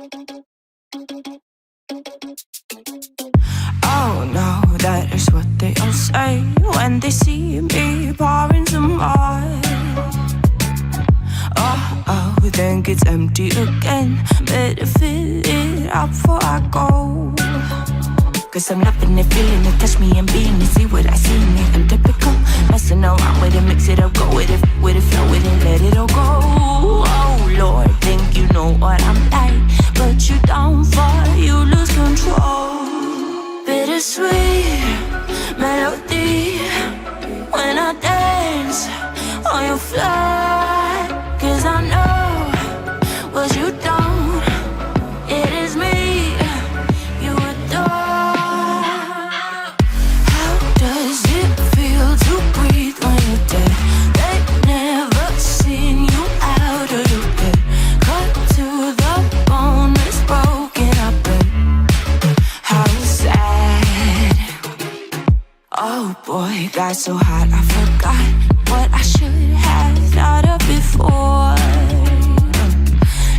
Oh no, that is what they all say when they see me pouring some more. Oh, then gets empty again. Better fill it up before I go. Cause I'm loving it, feeling it, touch me and being it. See what I see in it, I'm typical. Messing around with it, mix it up, go with it, flow with it, let it all go. Oh Lord, think you know what I'm like, but you don't fall, you lose control. Bittersweet melody when I dance on your fly. Cause I know what you don't, it is me you adore. How does it feel to breathe when you're dead? They never seen you out of your bed. Cut to the bone, it's broken up, but how sad. Oh boy, got so hot I forgot what I should have thought of before.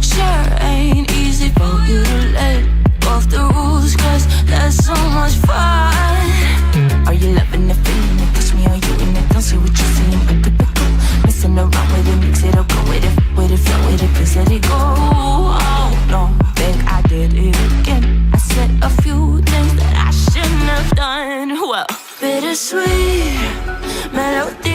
Sure ain't easy for you to let go of the rules, cause there's so much fun. Are you loving the feeling it? Touch me, are you in it? Don't see what you're seeing, but typical. Messing around with it, mix it up, go with it, flow with it, please let it go. Oh no, think I did it again. I said a few things that I shouldn't have done. Well, bittersweet melody